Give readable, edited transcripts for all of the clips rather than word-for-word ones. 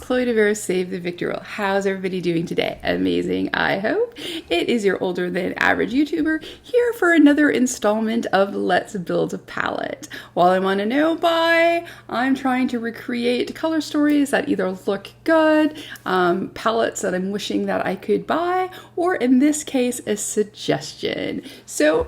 Chloe DeVero, Save the Victor Roll. How's everybody doing today? Amazing, I hope. It is your older than average YouTuber here for another installment of Let's Build a Palette. While I'm on a no buy, I'm trying to recreate color stories that either look good, palettes that I'm wishing that I could buy, or in this case, a suggestion. So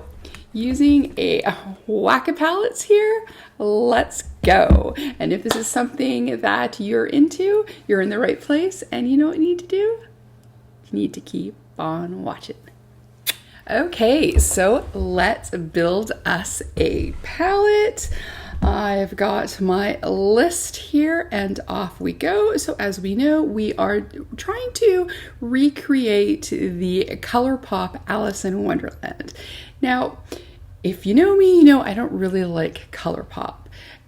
using a whack of palettes here, let's go. And if this is something that you're into, you're in the right place, and you know what you need to do? You need to keep on watching. Okay, so let's build us a palette. I've got my list here and off we go. So as we know, we are trying to recreate the Colourpop Alice in Wonderland. Now, if you know me, you know I don't really like Colourpop.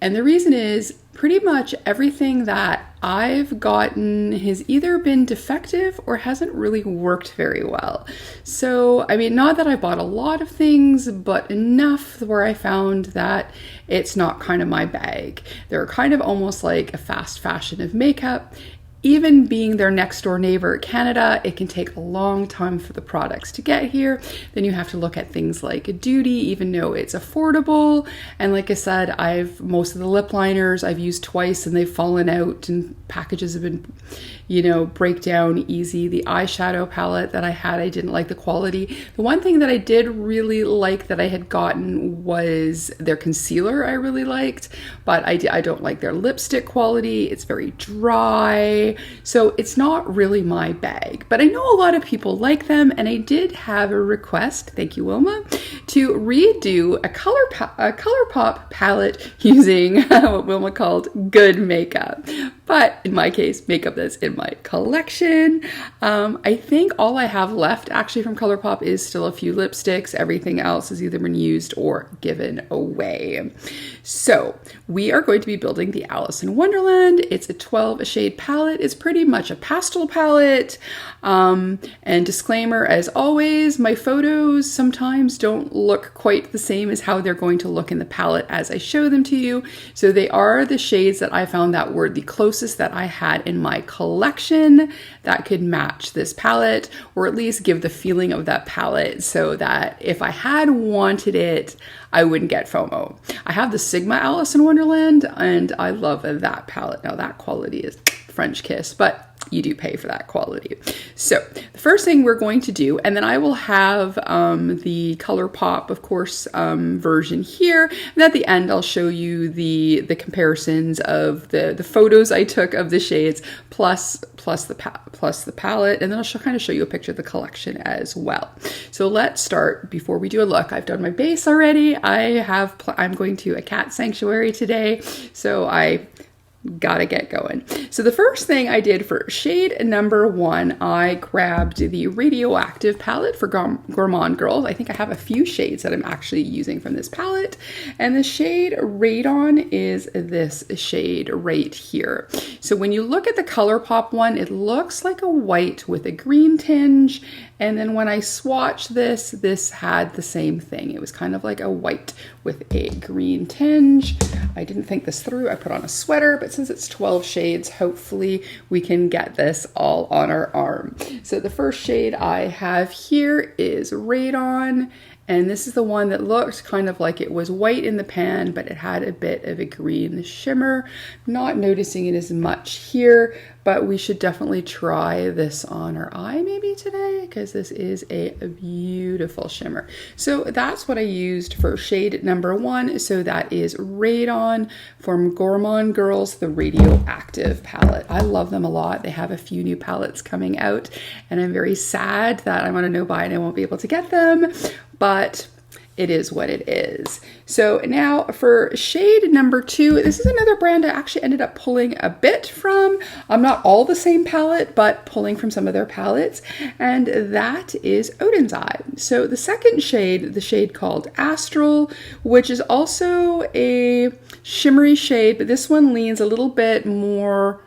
And the reason is pretty much everything that I've gotten has either been defective or hasn't really worked very well. So, I mean, not that I bought a lot of things, but enough where I found that it's not kind of my bag. They're kind of almost like a fast fashion of makeup. Even being their next door neighbor, Canada, it can take a long time for the products to get here. Then you have to look at things like duty, even though it's affordable. And like I said, most of the lip liners I've used twice and they've fallen out and packages have been, break down easy. The eyeshadow palette that I had, I didn't like the quality. The one thing that I did really like that I had gotten was their concealer I really liked, but I don't like their lipstick quality. It's very dry. So it's not really my bag, but I know a lot of people like them, and I did have a request, thank you Wilma, to redo a Colourpop palette using what Wilma called good makeup. But in my case, makeup that's in my collection. I think all I have left actually from Colourpop is still a few lipsticks. Everything else has either been used or given away. So we are going to be building the Alice in Wonderland. It's a 12 shade palette. It's pretty much a pastel palette. And disclaimer, as always, my photos sometimes don't look quite the same as how they're going to look in the palette as I show them to you. So they are the shades that I found that were the closest that I had in my collection that could match this palette, or at least give the feeling of that palette, so that if I had wanted it, I wouldn't get FOMO. I have the Sigma Alice in Wonderland, and I love that palette. Now that quality is French kiss, but you do pay for that quality. So the first thing we're going to do, and then I will have the Colourpop, of course, version here. And at the end, I'll show you the comparisons of the photos I took of the shades plus the palette, and then I'll kind of show you a picture of the collection as well. So let's start. Before we do a look, I've done my base already. I'm going to a cat sanctuary today, so I gotta get going. So the first thing I did for shade number 1, I grabbed the Radioactive palette for Gourmand Girls. I think I have a few shades that I'm actually using from this palette. And the shade Radon is this shade right here. So when you look at the Colourpop one, it looks like a white with a green tinge. And then when I swatched this had the same thing. It was kind of like a white with a green tinge. I didn't think this through. I put on a sweater, but since it's 12 shades, hopefully we can get this all on our arm. So the first shade I have here is Radon. And this is the one that looked kind of like it was white in the pan, but it had a bit of a green shimmer. Not noticing it as much here, but we should definitely try this on our eye maybe today, because this is a beautiful shimmer. So that's what I used for shade number 1. So that is Radon from Gourmand Girls, the Radioactive palette. I love them a lot. They have a few new palettes coming out, and I'm very sad that I'm on a no buy and I won't be able to get them, but it is what it is. So now for shade number 2, this is another brand I actually ended up pulling a bit from. Not all the same palette, but pulling from some of their palettes, and that is Oden's Eye. So the second shade, the shade called Astral, which is also a shimmery shade, but this one leans a little bit more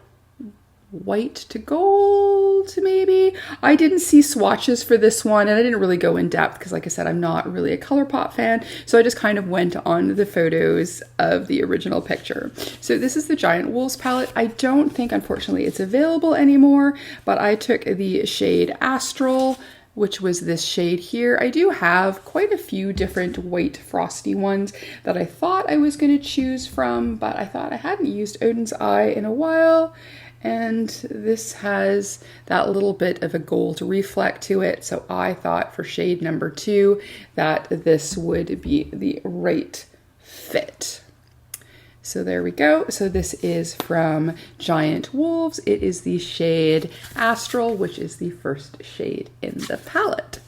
white to gold, maybe. I didn't see swatches for this one, and I didn't really go in depth because, like I said, I'm not really a Colourpop fan, so I just kind of went on the photos of the original picture. So this is the Giant Wolves palette. I don't think, unfortunately, it's available anymore, but I took the shade Astral, which was this shade here. I do have quite a few different white frosty ones that I thought I was going to choose from, but I thought I hadn't used Oden's Eye in a while. And this has that little bit of a gold reflect to it. So I thought for shade number 2 that this would be the right fit. So there we go. So this is from Giant Wolves. It is the shade Astral, which is the first shade in the palette.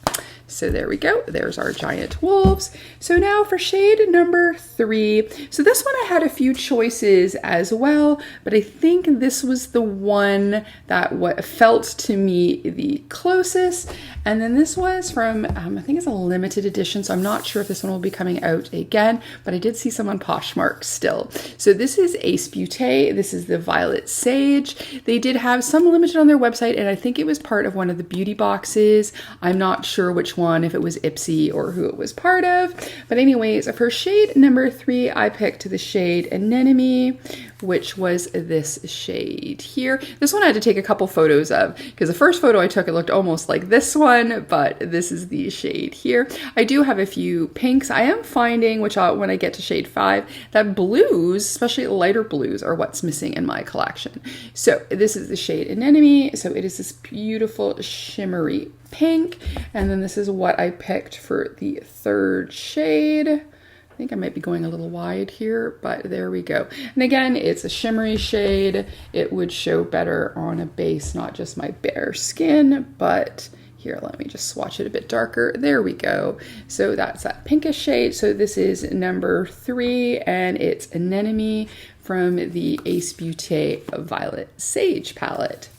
So there we go. There's our Giant Wolves. So now for shade number 3. So this one I had a few choices as well, but I think this was the one that what felt to me the closest. And then this was from, I think it's a limited edition, so I'm not sure if this one will be coming out again, but I did see some on Poshmark still. So this is Ace Beaute. This is the Violet Sage. They did have some limited on their website, and I think it was part of one of the beauty boxes. I'm not sure which one, if it was Ipsy or who it was part of. But anyways, for shade number 3, I picked the shade Anemone, which was this shade here. This one I had to take a couple photos of because the first photo I took, it looked almost like this one, but this is the shade here. I do have a few pinks. I am finding, which when I get to shade 5, that blues, especially lighter blues, are what's missing in my collection. So this is the shade Anemone. So it is this beautiful shimmery pink. And then this is what I picked for the 3rd shade. I think I might be going a little wide here, but there we go. And again, it's a shimmery shade. It would show better on a base, not just my bare skin, but here, let me just swatch it a bit darker. There we go. So that's that pinkish shade. So this is number 3, and it's Anemone from the Ace Beaute Violet Sage palette.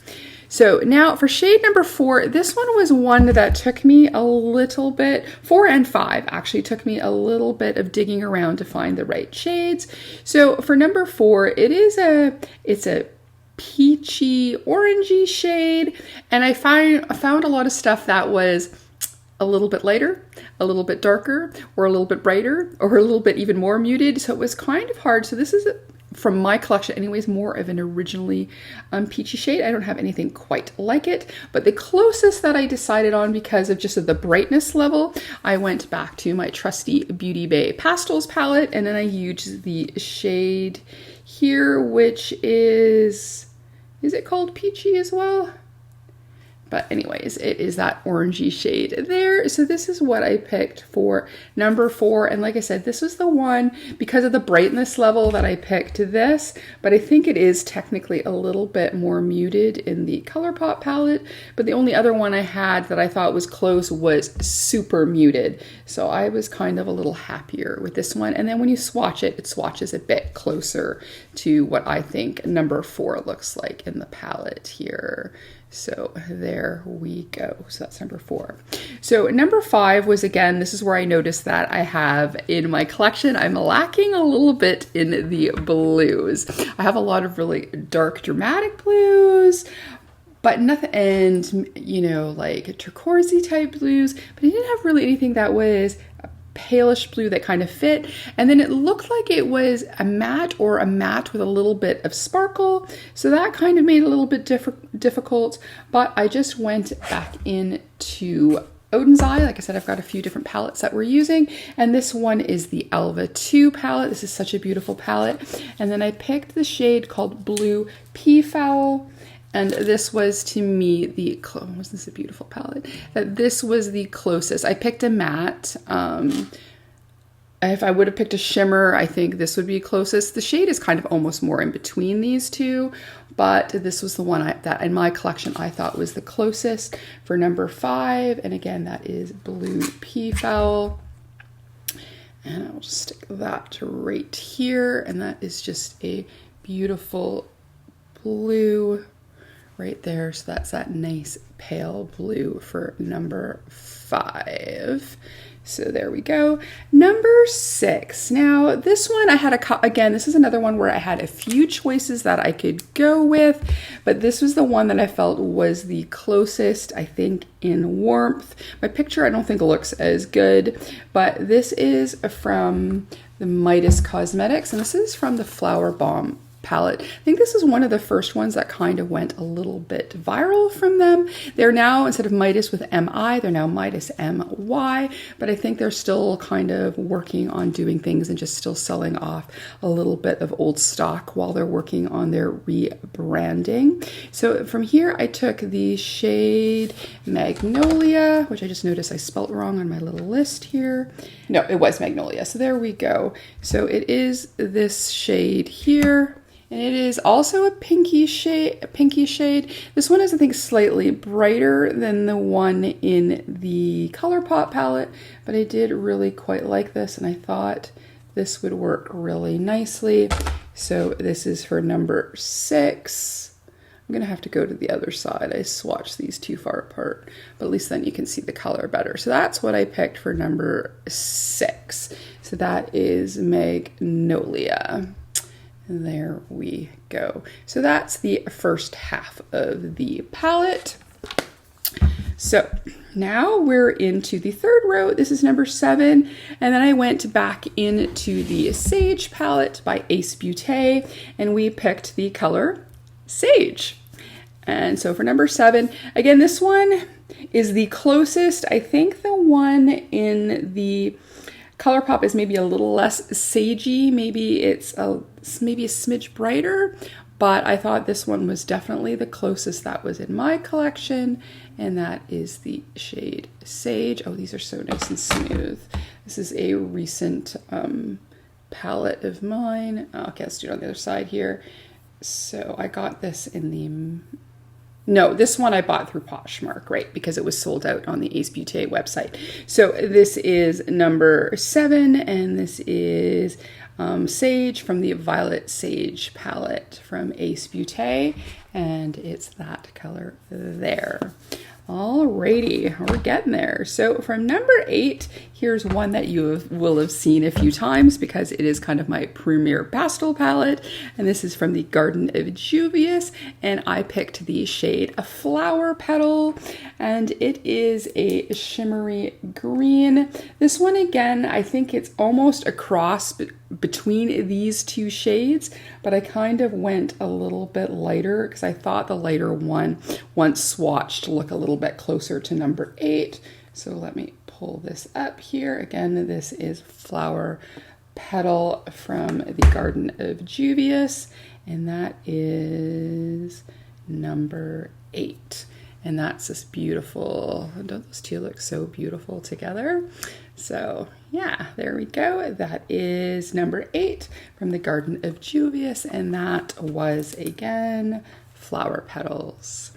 So now for shade number 4, this one was one that took me a little bit, 4 and 5 actually took me a little bit of digging around to find the right shades. So for number 4, it's a peachy orangey shade, and I found a lot of stuff that was a little bit lighter, a little bit darker, or a little bit brighter, or a little bit even more muted. So it was kind of hard. So this is from my collection anyways, more of an originally peachy shade. I don't have anything quite like it, but the closest that I decided on because of just the brightness level, I went back to my trusty Beauty Bay Pastels palette, and then I used the shade here, which is it called Peachy as well? But anyways, it is that orangey shade there. So this is what I picked for number 4. And like I said, this was the one because of the brightness level that I picked this, but I think it is technically a little bit more muted in the Colourpop palette. But the only other one I had that I thought was close was super muted. So I was kind of a little happier with this one. And then when you swatch it, it swatches a bit closer to what I think number 4 looks like in the palette here. So there we go. So that's number 4. So number 5 was, again, this is where I noticed that I have in my collection, I'm lacking a little bit in the blues. I have a lot of really dark, dramatic blues, but nothing, and you know, like turquoisey type blues, but I didn't have really anything that was palish blue that kind of fit. And then it looked like it was a matte or a matte with a little bit of sparkle. So that kind of made it a little bit difficult, but I just went back into Oden's Eye. Like I said, I've got a few different palettes that we're using, and this one is the Alva 2 palette. This is such a beautiful palette. And then I picked the shade called Blue Peafowl. And this was, to me, wasn't this a beautiful palette? This was the closest. I picked a matte. If I would have picked a shimmer, I think this would be closest. The shade is kind of almost more in between these two, but this was the one that in my collection I thought was the closest for number 5. And again, that is Blue Peafowl. And I'll just stick that right here. And that is just a beautiful blue right there. So that's that nice pale blue for number 5. So there we go. Number 6. Now this one I had again, this is another one where I had a few choices that I could go with, but this was the one that I felt was the closest, I think, in warmth. My picture I don't think looks as good, but this is from the Mydas Cosmetics, and this is from the Flower Bomb palette. I think this is one of the first ones that kind of went a little bit viral from them. They're now, instead of Mydas with MI, they're now Mydas MY, but I think they're still kind of working on doing things and just still selling off a little bit of old stock while they're working on their rebranding. So from here, I took the shade Magnolia, which I just noticed I spelt wrong on my little list here. No, it was Magnolia. So there we go. So it is this shade here. And it is also a pinky shade. This one is, I think, slightly brighter than the one in the Colourpop palette, but I did really quite like this, and I thought this would work really nicely. So this is for number 6. I'm gonna have to go to the other side. I swatched these too far apart, but at least then you can see the color better. So that's what I picked for number 6. So that is Magnolia. There we go. So that's the first half of the palette. So now we're into the third row. This is number 7. And then I went back into the Sage palette by Ace Beaute, and we picked the color Sage. And so for number 7, again, this one is the closest. I think the one in the Colourpop is maybe a little less sagey. Maybe it's maybe a smidge brighter, but I thought this one was definitely the closest that was in my collection, and that is the shade Sage. Oh, these are so nice and smooth. This is a recent palette of mine. Okay, let's do it on the other side here. So I got this in the... No, this one I bought through Poshmark, right? Because it was sold out on the Ace Beaute website. So this is number 7, and this is Sage from the Violet Sage palette from Ace Beaute, and it's that color there. Alrighty, we're getting there. So from number 8, here's one that you will have seen a few times because it is kind of my premier pastel palette, and this is from the Garden of Juvias, and I picked the shade a Flower Petal, and it is a shimmery green. This one, again, I think it's almost a cross between these two shades, but I kind of went a little bit lighter because I thought the lighter one, once swatched, look a little bit closer to number 8. So let me pull this up here. Again, this is Flower Petal from the Garden of Juvias, and that is number 8. And that's this beautiful, don't those two look so beautiful together? So yeah, there we go. That is number 8 from the Garden of Juvias, and that was, again, Flower Petals.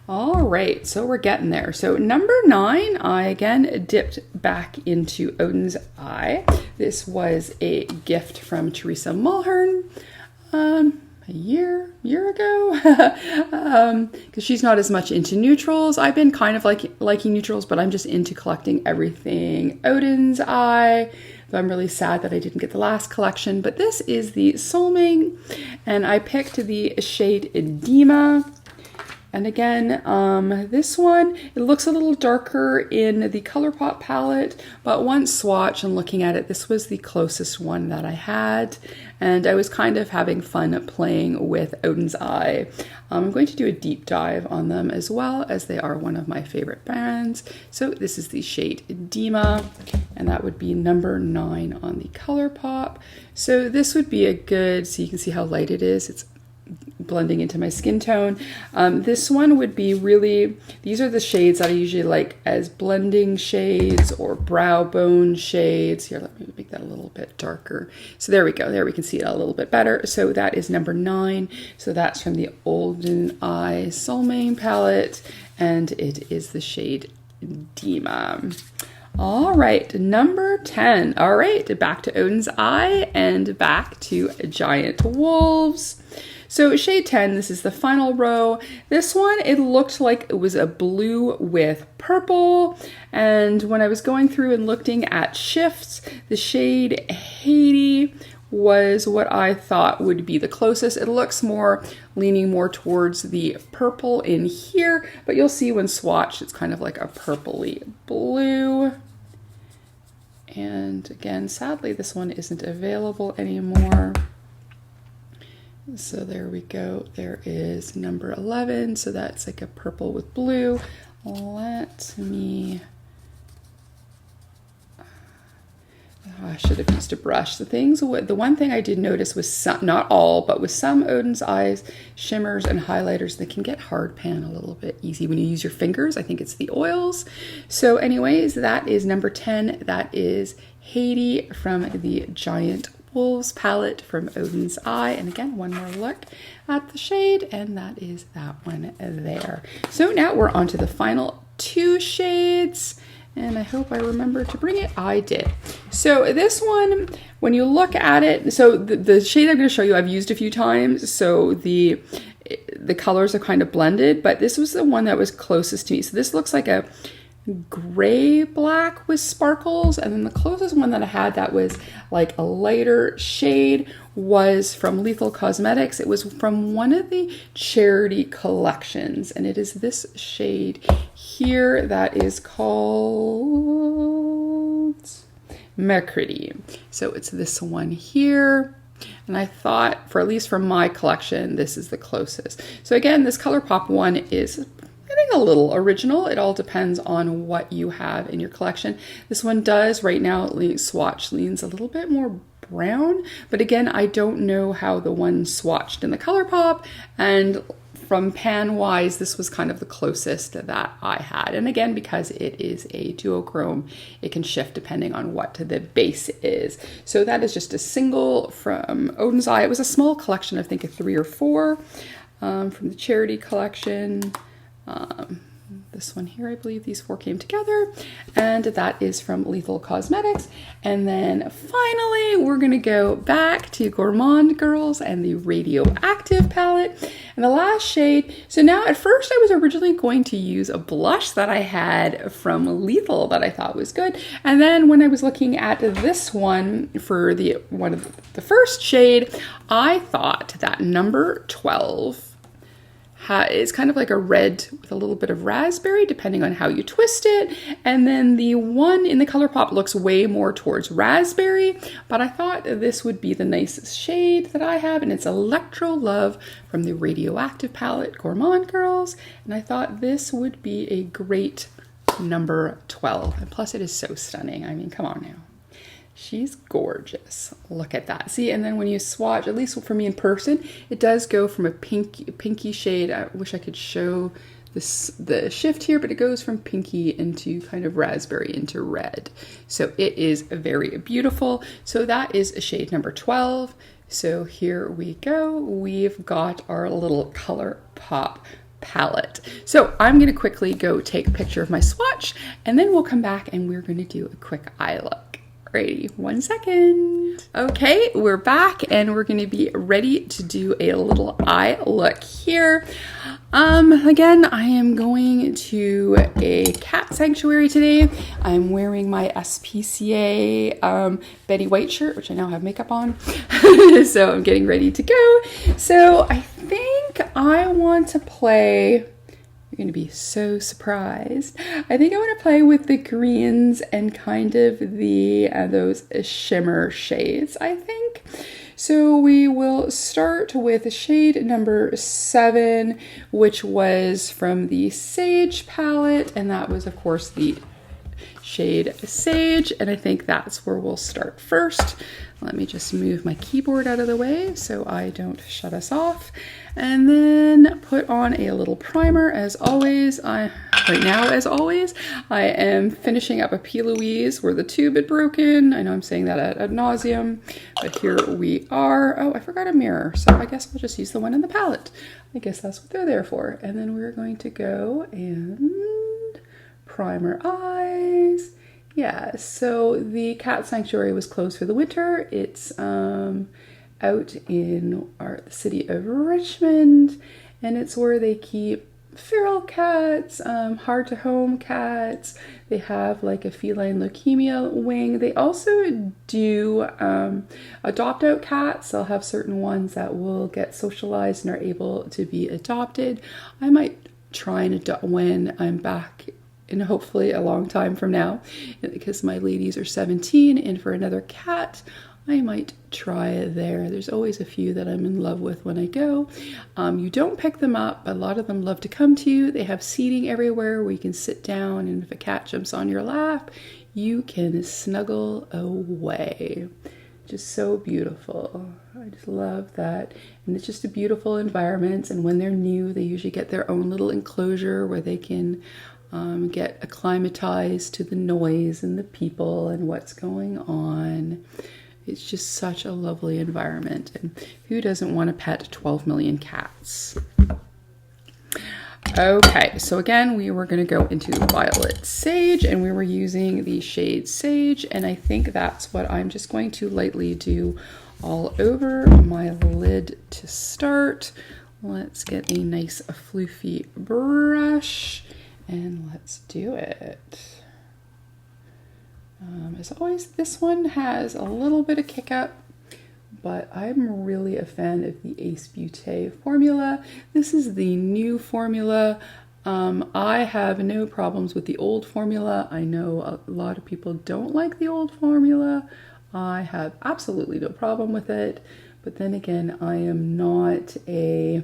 All right, so we're getting there. So number 9, I again dipped back into Oden's Eye. This was a gift from Teresa Mulhern. A year ago, because she's not as much into neutrals. I've been kind of liking neutrals, but I'm just into collecting everything Oden's Eye. So I'm really sad that I didn't get the last collection, but this is the Solmane, and I picked the shade Dimma. And again, this one, it looks a little darker in the Colourpop palette, but once swatch and looking at it, this was the closest one that I had. And I was kind of having fun playing with Oden's Eye. I'm going to do a deep dive on them as well, as they are one of my favorite brands. So this is the shade Dimma, and that would be number 9 on the Colourpop. So this would be a good, so you can see how light it is. It's blending into my skin tone. This one would be really, these are the shades that I usually like as blending shades or brow bone shades. Here, let me make that a little bit darker. So there we go. There we can see it a little bit better. So that is number 9. So that's from the Oden Eye Solmane palette, and it is the shade Dimma. All right, number 10. All right, back to Oden's Eye and back to Giant Wolves. So shade 10, this is the final row. This one, it looked like it was a blue with purple. And when I was going through and looking at shifts, the shade Hati was what I thought would be the closest. It looks more leaning more towards the purple in here, but you'll see when swatched, it's kind of like a purpley blue. And again, sadly, this one isn't available anymore. So there we go. There is number 11. So that's like a purple with blue. Let me, I should have used a brush. The one thing I did notice was some, not all, but with some Oden's eyes, shimmers and highlighters, they can get hard pan a little bit easy when you use your fingers. I think it's the oils. So anyways, that is number 10. That is Hati from the Giant Wolves palette from Oden's Eye. And again, one more look at the shade, and that is that one there. So now we're on to the final 2 shades. And I hope I remember to bring it. I did. So this one, when you look at it, so the shade I'm going to show you, I've used a few times. So the colors are kind of blended, but this was the one that was closest to me. So this looks like a gray black with sparkles, and then the closest one that I had that was like a lighter shade was from Lethal Cosmetics. It was from one of the charity collections, and it is this shade here that is called Mercredi. So it's this one here. And I thought, for at least from my collection, this is the closest. So again, this Colourpop one is, I think, a little original. It all depends on what you have in your collection. This one does, right now, swatch leans a little bit more brown. But again, I don't know how the one swatched in the Colourpop, and from pan wise, this was kind of the closest that I had. And again, because it is a duochrome, it can shift depending on what the base is. So that is just a single from Oden's Eye. It was a small collection, I think of 3 or 4 from the charity collection. This one here, I believe these 4 came together, and that is from Lethal Cosmetics. And then finally, we're gonna go back to Gourmand Girls and the Radioactive palette. And the last shade, so now at first I was originally going to use a blush that I had from Lethal that I thought was good. And then when I was looking at this one for one of the first shade, I thought that number 12 is kind of like a red with a little bit of raspberry, depending on how you twist it. And then the one in the Colourpop looks way more towards raspberry, but I thought this would be the nicest shade that I have, and it's Electro Love from the Radioactive palette, Gourmand Girls. And I thought this would be a great number 12. And plus it is so stunning. I mean, come on now. She's gorgeous. Look at that. See, and then when you swatch, at least for me in person, it does go from a pinky shade. I wish I could show the shift here, but it goes from pinky into kind of raspberry into red. So it is very beautiful. So that is shade number 12. So here we go. We've got our little Colourpop palette. So I'm going to quickly go take a picture of my swatch, and then we'll come back and we're going to do a quick eye look. Ready, 1 second. Okay, we're back and we're gonna be ready to do a little eye look here. Again, I am going to a cat sanctuary today. I'm wearing my SPCA Betty White shirt, which I now have makeup on. So I'm getting ready to go. So I think I want to play, you're going to be so surprised. I think I want to play with the greens and kind of the those shimmer shades, I think. So we will start with shade number 7, which was from the Sage palette, and that was, of course, the shade Sage, and I think that's where we'll start first. Let me just move my keyboard out of the way so I don't shut us off. And then put on a little primer as always. Right now, as always, I am finishing up a P. Louise where the tube had broken. I know I'm saying that ad nauseum, but here we are. Oh, I forgot a mirror, so I guess we'll just use the one in the palette. I guess that's what they're there for. And then we're going to go and primer eyes. Yeah, so the cat sanctuary was closed for the winter. It's out in the city of Richmond, and it's where they keep feral cats, hard to home cats. They have like a feline leukemia wing. They also do adopt out cats. They'll have certain ones that will get socialized and are able to be adopted. I might try and adopt when I'm back in hopefully a long time from now, because my ladies are 17, and for another cat I might try there. There's always a few that I'm in love with when I go. You don't pick them up, but a lot of them love to come to you. They have seating everywhere where you can sit down, and if a cat jumps on your lap, you can snuggle away. Just so beautiful. I just love that. And it's just a beautiful environment, and when they're new, they usually get their own little enclosure where they can get acclimatized to the noise and the people and what's going on. It's just such a lovely environment, and who doesn't want to pet 12 million cats? Okay, so again, we were going to go into Violet Sage, and we were using the shade Sage, and I think that's what I'm just going to lightly do all over my lid to start. Let's get a nice floofy brush, and let's do it. As always, this one has a little bit of kick up, but I'm really a fan of the Ace Beaute formula. This is the new formula. I have no problems with the old formula. I know a lot of people don't like the old formula. I have absolutely no problem with it. But then again, I am not a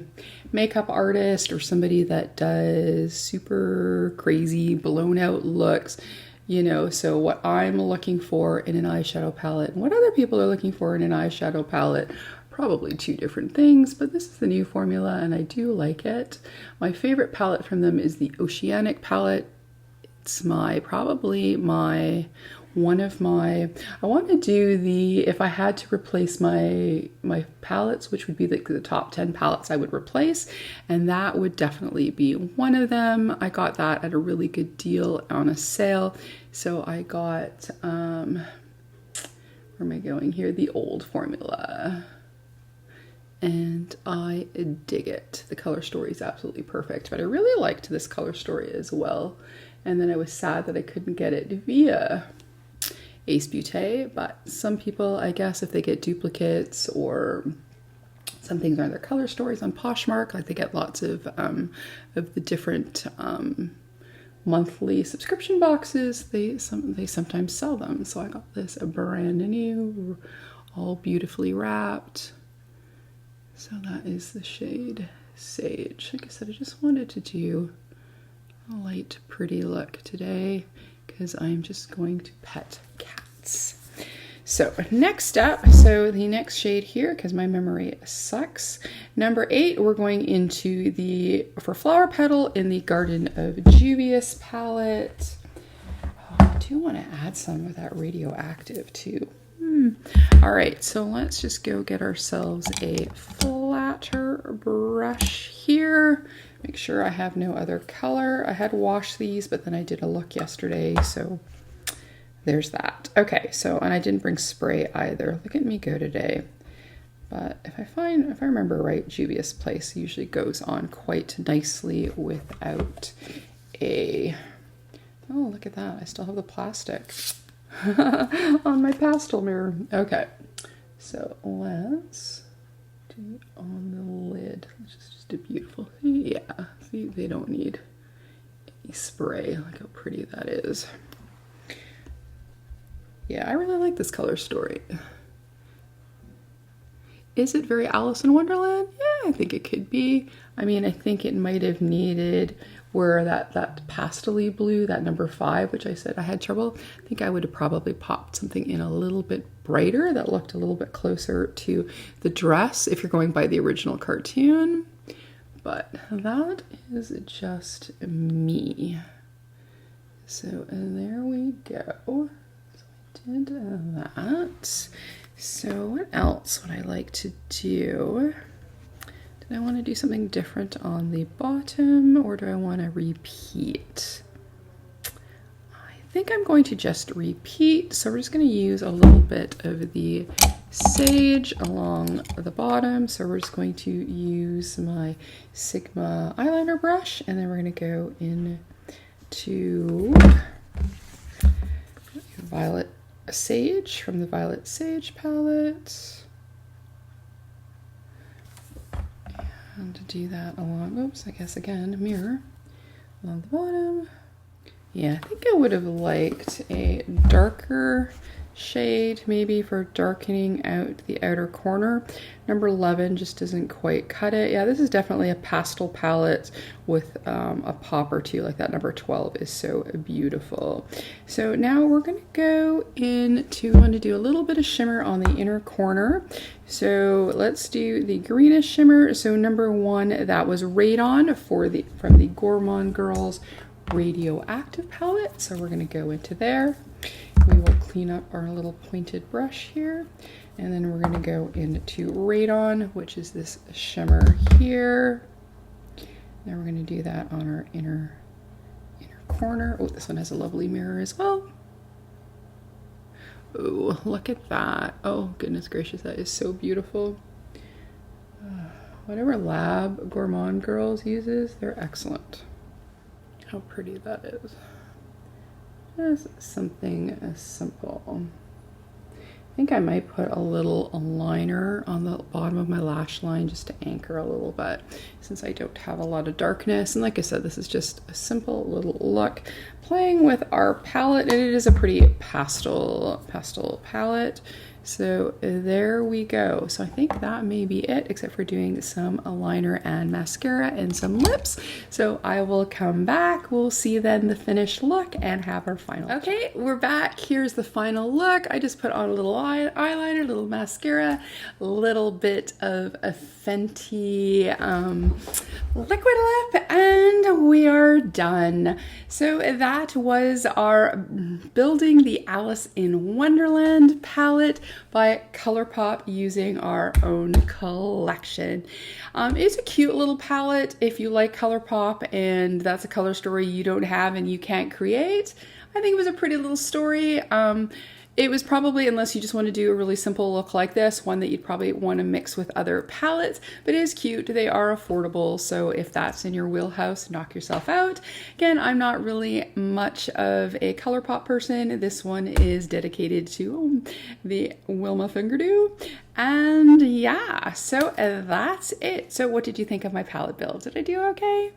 makeup artist or somebody that does super crazy blown out looks. You know, so what I'm looking for in an eyeshadow palette and what other people are looking for in an eyeshadow palette, probably two different things, but this is the new formula and I do like it. My favorite palette from them is the Oceanic palette. It's probably one of my, I want to do the, if I had to replace my palettes, which would be like the top 10 palettes I would replace, and that would definitely be one of them. I got that at a really good deal on a sale. So I got, where am I going here? The old formula. And I dig it. The color story is absolutely perfect, but I really liked this color story as well. And then I was sad that I couldn't get it via Ace Beaute, but some people, I guess, if they get duplicates or some things are in their color stories on Poshmark, like they get lots of the different monthly subscription boxes, they sometimes sell them. So I got this a brand new, all beautifully wrapped. So that is the shade Sage. Like I said, I just wanted to do a light, pretty look today because I'm just going to pet cats. So next up, so the next shade here, because my memory sucks, number 8, we're going into for Flower Petal in the Garden of Juvias palette. Oh, I do want to add some of that Radioactive too. All right, so let's just go get ourselves a flatter brush here. Make sure I have no other color. I had washed these, but then I did a look yesterday, so there's that. Okay, so, and I didn't bring spray either. Look at me go today. But if I remember right, Juvia's Place usually goes on quite nicely without a, oh, look at that. I still have the plastic on my pastel mirror. Okay, so let's do it on the lid. It's just a beautiful, yeah, see, they don't need any spray. Look how pretty that is. Yeah, I really like this color story. Is it very Alice in Wonderland? Yeah, I think it could be. I mean, I think it might have needed where that pastel-y blue, that number 5, which I said I had trouble. I think I would have probably popped something in a little bit brighter that looked a little bit closer to the dress if you're going by the original cartoon. But that is just me. So, and there we go. Did that. So what else would I like to do? Did I want to do something different on the bottom, or do I want to repeat? I think I'm going to just repeat. So we're just going to use a little bit of the sage along the bottom. So we're just going to use my Sigma eyeliner brush, and then we're going to go into Violet Sage from the Violet Sage palette. And to do that along, oops, I guess again, mirror along the bottom. Yeah, I think I would have liked a darker shade maybe for darkening out the outer corner. Number 11 just doesn't quite cut it. Yeah, this is definitely a pastel palette with a pop or two like that. Number 12 is so beautiful. So now we're going to go into, I'm going to do a little bit of shimmer on the inner corner. So let's do the greenish shimmer. So number 1, that was Radon from the Gourmand Girls Radioactive palette. So we're going to go into there. We will clean up our little pointed brush here, and then we're going to go into Radon, which is this shimmer here. Now we're going to do that on our inner corner. Oh, this one has a lovely mirror as well. Oh, look at that. Oh, goodness gracious, that is so beautiful. Whatever lab Gourmand Girls uses, they're excellent. How pretty that is. Just something simple. I think I might put a little liner on the bottom of my lash line just to anchor a little bit, since I don't have a lot of darkness. And like I said, this is just a simple little look playing with our palette, and it is a pretty pastel palette. So there we go. So I think that may be it, except for doing some liner and mascara and some lips. So I will come back. We'll see then the finished look and have our final. Okay, we're back. Here's the final look. I just put on a little eyeliner, a little mascara, a little bit of a Fenty liquid lip, and we are done. So that was our Building the Alice in Wonderland palette by Colourpop using our own collection. It's a cute little palette if you like Colourpop and that's a color story you don't have and you can't create. I think it was a pretty little story. It was probably, unless you just want to do a really simple look like this, one that you'd probably want to mix with other palettes, but it is cute. They are affordable, so if that's in your wheelhouse, knock yourself out. Again, I'm not really much of a Colourpop person. This one is dedicated to the Wilma Fingerdo. And yeah, so that's it. So what did you think of my palette build? Did I do okay?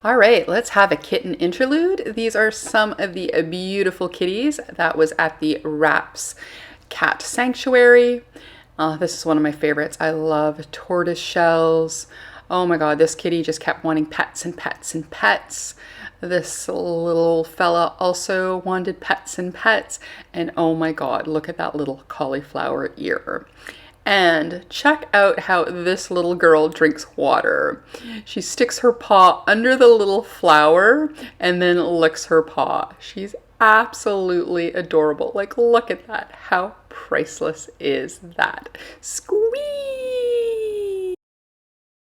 All right, let's have a kitten interlude. These are some of the beautiful kitties that was at the RAPS Cat Sanctuary. This is one of my favorites. I love tortoise shells. Oh my God, this kitty just kept wanting pets and pets and pets. This little fella also wanted pets and pets. And oh my God, look at that little cauliflower ear. And check out how this little girl drinks water. She sticks her paw under the little flower and then licks her paw. She's absolutely adorable. Like, look at that. How priceless is that? Squeeze!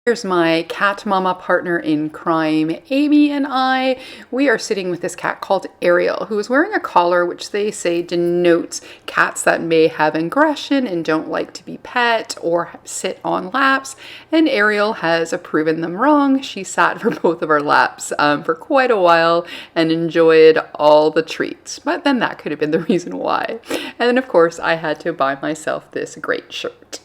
Here's my cat mama partner in crime, Amy, and I. We are sitting with this cat called Ariel, who is wearing a collar which they say denotes cats that may have aggression and don't like to be pet or sit on laps. And Ariel has proven them wrong. She sat for both of our laps for quite a while and enjoyed all the treats. But then that could have been the reason why. And then, of course, I had to buy myself this great shirt.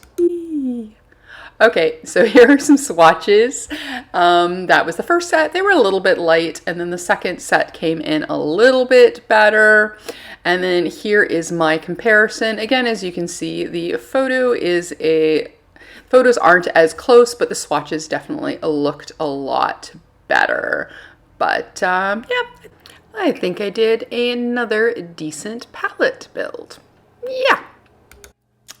Okay, so here are some swatches. That was the first set. They were a little bit light, and then the second set came in a little bit better. And then here is my comparison. Again, as you can see, the photos aren't as close, but the swatches definitely looked a lot better. But yeah, I think I did another decent palette build. Yeah.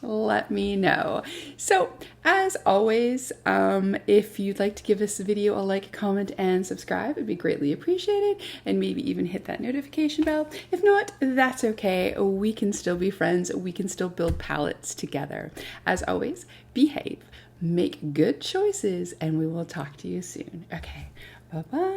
Let me know. So as always, if you'd like to give this video a like, comment, and subscribe, it'd be greatly appreciated, and maybe even hit that notification bell. If not, that's okay. We can still be friends. We can still build palettes together. As always, behave, make good choices, and we will talk to you soon. Okay, bye-bye.